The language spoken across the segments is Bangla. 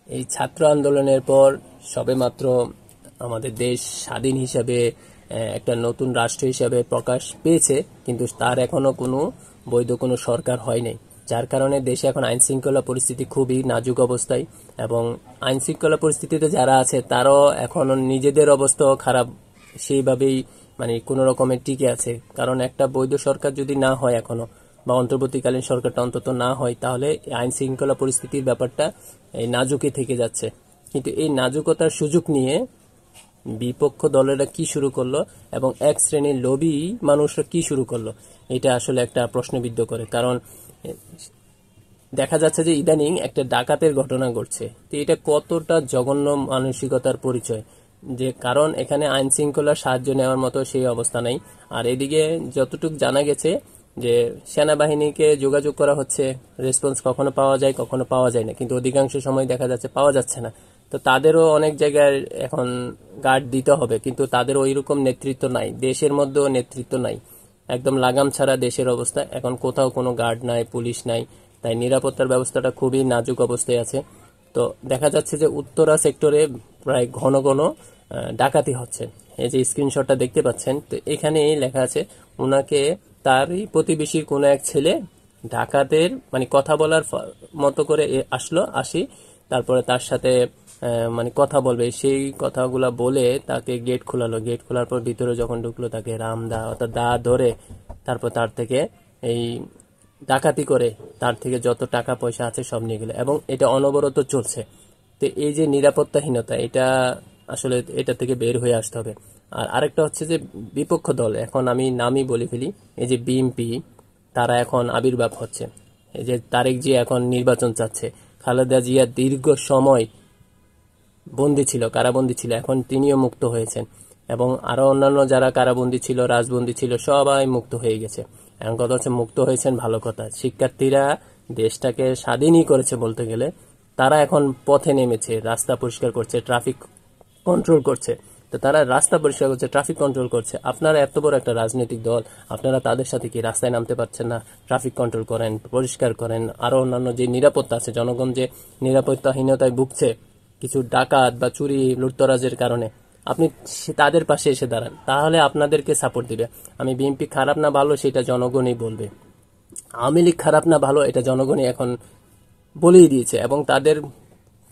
এই ছাত্র আন্দোলনের পর সবেমাত্র আমাদের দেশ স্বাধীন হিসাবে একটা নতুন রাষ্ট্র হিসাবে প্রকাশ পেয়েছে, কিন্তু তার এখনো কোনো বৈধ কোনো সরকার হয় নাই। যার কারণে দেশে এখন আইন শৃঙ্খলা পরিস্থিতি খুবই নাজুক অবস্থায়, এবং আইন শৃঙ্খলা পরিস্থিতিতে যারা আছে তারাও এখনো নিজেদের অবস্থাও খারাপ, সেইভাবেই মানে কোনো রকমের টিকে আছে। কারণ একটা বৈধ সরকার যদি না হয় এখনো, বা অন্তর্বর্তীকালীন সরকারটা অন্তত না হয়, তাহলে আইন শৃঙ্খলা পরিস্থিতির ব্যাপারটা এই নাজুকে থেকে যাচ্ছে। কিন্তু এই নাজুকতার সুযোগ নিয়ে বিপক্ষ দলেরা কি শুরু করলো এবং এক শ্রেণীর লবি মানুষরা কি শুরু করলো, এটা আসলে একটা প্রশ্নবিদ্ধ করে। কারণ দেখা যাচ্ছে যে ইদানিং একটা ডাকাতের ঘটনা ঘটছে, তো এটা কতটা জঘন্য মানসিকতার পরিচয়। যে কারণ এখানে আইন শৃঙ্খলার সাহায্য নেওয়ার মতো সেই অবস্থা নাই। আর এদিকে যতটুকু জানা গেছে যে সেনাবাহিনীকে যোগাযোগ করা হচ্ছে, রেসপন্স কখনো পাওয়া যায় কখনো পাওয়া যায় না, কিন্তু অধিকাংশ সময় দেখা যাচ্ছে পাওয়া যাচ্ছে না। তো তাদেরও অনেক জায়গায় এখন গার্ড দিতে হবে, কিন্তু তাদের ওইরকম নেতৃত্ব নাই, দেশের মধ্যেও নেতৃত্ব নাই। একদম লাগাম ছাড়া দেশের অবস্থা, এখন কোথাও কোনো গার্ড নাই, পুলিশ নাই, তাই নিরাপত্তার ব্যবস্থাটা খুবই নাজুক অবস্থায় আছে। তো দেখা যাচ্ছে যে উত্তরা সেক্টরে প্রায় ঘন ঘন ডাকাতি হচ্ছে। এই যে স্ক্রিনশটটা দেখতে পাচ্ছেন, তো এখানে লেখা আছে ওনাকে তারই প্রতিবেশীর কোনো এক ছেলে ডাকাতের মানে কথা বলার মতো করে আসি, তারপরে তার সাথে মানে কথা বলবে, সেই কথাগুলা বলে তাকে গেট খোলালো। গেট খোলার পর ভিতরে যখন ঢুকলো তাকে রামদা অর্থাৎ দা ধরে তারপর তার থেকে এই ডাকাতি করে তার থেকে যত টাকা পয়সা আছে সব নিয়ে গেল, এবং এটা অনবরত চলছে। তো এই যে নিরাপত্তাহীনতা, এটা আসলে এটা থেকে বের হয়ে আসতে হবে। আর আরেকটা হচ্ছে যে বিপক্ষ দল, এখন আমি নামই বলে ফেলি, এই যে বিএনপি, তারা এখন আবির্ভাব হচ্ছে। এই যে তারেক জি এখন নির্বাচন চাচ্ছে, খালেদা জিয়া দীর্ঘ সময় বন্দী ছিল, কারাবন্দী ছিল, এখন তিনিও মুক্ত হয়েছেন, এবং আরো অন্যান্য যারা কারাবন্দী ছিল, রাজবন্দী ছিল, সবাই মুক্ত হয়ে গেছে। এখন কথা হচ্ছে মুক্ত হয়েছেন ভালো কথা, শিক্ষার্থীরা দেশটাকে স্বাধীনই করেছে বলতে গেলে। তারা এখন পথে নেমেছে, রাস্তা পরিষ্কার করছে, ট্রাফিক কন্ট্রোল করছে। তো তারা রাস্তা পরিষ্কার করছে, ট্রাফিক কন্ট্রোল করছে। আপনারা এত বড় একটা রাজনৈতিক দল, আপনারা তাদের সাথে কি রাস্তায় নামতে পারছেন না? ট্রাফিক কন্ট্রোল করেন, পরিষ্কার করেন, আরো অন্যান্য যে নিরাপত্তা আছে, জনগণ যে নিরাপত্তাহীনতায় ভুগছে কিছু ডাকাত বা চুরি লুটতরাজের কারণে, আপনি তাদের পাশে এসে দাঁড়ান, তাহলে আপনাদেরকে সাপোর্ট দিবে। আমি বিএনপি খারাপ না ভালো সেটা জনগণই বলবে, আওয়ামী লীগ খারাপ না ভালো এটা জনগণই এখন বলেই দিয়েছে, এবং তাদের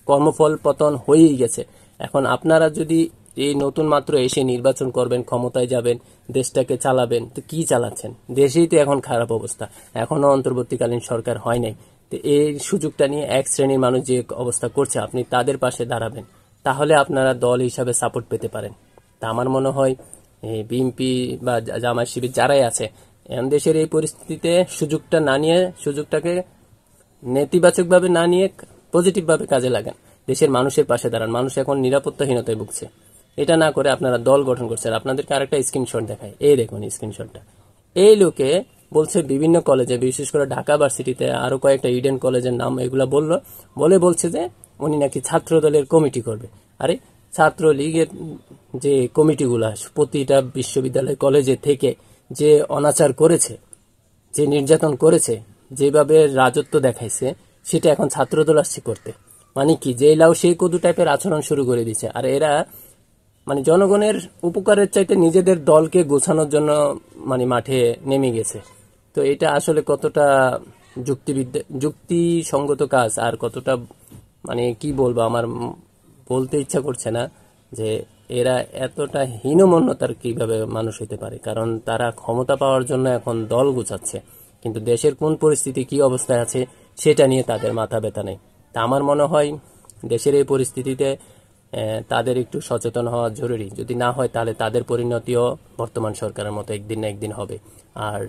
কর্মফল পতন হয়েই গেছে। এখন আপনারা যদি এই নতুন মাত্র এসে নির্বাচন করবেন, ক্ষমতায় যাবেন, দেশটাকে চালাবেন, তো কি চালাচ্ছেন? দেশেই তো এখন খারাপ অবস্থা, এখনো অন্তর্বর্তীকালীন সরকার হয় নাই। তো এই সুযোগটা নিয়ে এক শ্রেণীর মানুষ যে অবস্থা করছে, আপনি তাদের পাশে দাঁড়াবেন, তাহলে আপনারা দল হিসাবে সাপোর্ট পেতে পারেন। তা আমার মনে হয় বিএনপি বা জামায়াত শিবির যারাই আছে, এখন দেশের এই পরিস্থিতিতে সুযোগটা না নিয়ে, সুযোগটাকে নেতিবাচকভাবে না নিয়ে পজিটিভভাবে কাজে লাগান, দেশের মানুষের পাশে দাঁড়ান। মানুষ এখন নিরাপত্তাহীনতায় ভুগছে, এটা না করে আপনারা দল গঠন করছেন। আপনাদেরকে আরেকটা স্ক্রিনশট দেখায়, এই দেখুন স্ক্রিনশটটা। এই লোকে বলছে বিভিন্ন কলেজে, বিশেষ করে ঢাকা ভার্সিটিতে, আরো কয়েকটা ইডেন কলেজের নাম এগুলা বলছে যে উনি নাকি ছাত্র দলের কমিটি করবে। আরে ছাত্র লীগের যে কমিটিগুলা প্রতিটা বিশ্ববিদ্যালয় কলেজে থেকে যে অনাচার করেছে, যে নির্যাতন করেছে, যেভাবে রাজত্ব দেখাইছে, সেটা এখন ছাত্রদল আসছে করতে। মানে কি, যে লাও সেই কদু টাইপের আচরণ শুরু করে দিচ্ছে। আর এরা মানে জনগণের উপকারের চাইতে নিজেদের দলকে গোছানোর জন্য মানে মাঠে নেমে গেছে। তো এটা আসলে কতটা যুক্তিসঙ্গত কাজ, আর কতটা মানে কি বলবো, আমার বলতে ইচ্ছা করছে না যে এরা এতটা হীনমন্যতার কিভাবে মানুষ হতে পারে। কারণ তারা ক্ষমতা পাওয়ার জন্য এখন দল গুছাচ্ছে, কিন্তু দেশের কোন পরিস্থিতি কি অবস্থায় আছে সেটা নিয়ে তাদের মাথা ব্যথা নেই। তা আমার মনে হয় দেশের এই পরিস্থিতিতে তাদের একটু সচেতন হওয়া জরুরি। যদি না হয় তাহলে তাদের পরিণতিও বর্তমান সরকারের মতো একদিন না একদিন হবে। আর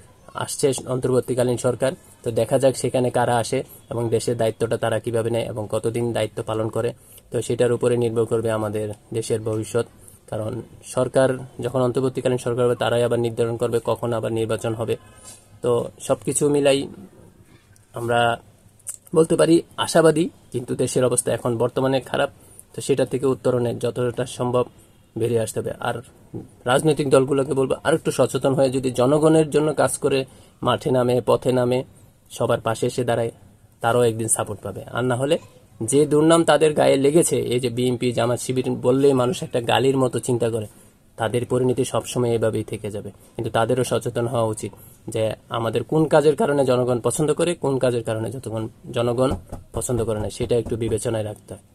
আসছে অন্তর্বর্তীকালীন সরকার, তো দেখা যাক সেখানে কারা আসে এবং দেশের দায়িত্বটা তারা কিভাবে নেয় এবং কতদিন দায়িত্ব পালন করে। তো সেটার উপরে নির্ভর করবে আমাদের দেশের ভবিষ্যৎ। কারণ সরকার যখন অন্তর্বর্তীকালীন সরকার হবে, তারাই আবার নির্ধারণ করবে কখন আবার নির্বাচন হবে। তো সবকিছু মিলাই আমরা বলতে পারি আশাবাদী, কিন্তু দেশের অবস্থা এখন বর্তমানে খারাপ। তো সেটা থেকে উত্তরণের যতটা সম্ভব বেরিয়ে আসতে হবে। আর রাজনৈতিক দলগুলোকে বলবো আর একটু সচেতন হয়ে যদি জনগণের জন্য কাজ করে মাঠে নামে, পথে নামে, সবার পাশে এসে দাঁড়ায়, তারাও একদিন সাপোর্ট পাবে। আর না হলে যে দুর্নাম তাদের গায়ে লেগেছে, এই যে বিএনপি জামাত শিবির বললেই মানুষ একটা গালির মতো চিন্তা করে, তাদের পরিণতি সবসময় এভাবেই থেকে যাবে। কিন্তু তাদেরও সচেতন হওয়া উচিত যে আমাদের কোন কাজের কারণে জনগণ পছন্দ করে, কোন কাজের কারণে জনগণ পছন্দ করে না, সেটা একটু বিবেচনায় রাখতে হয়।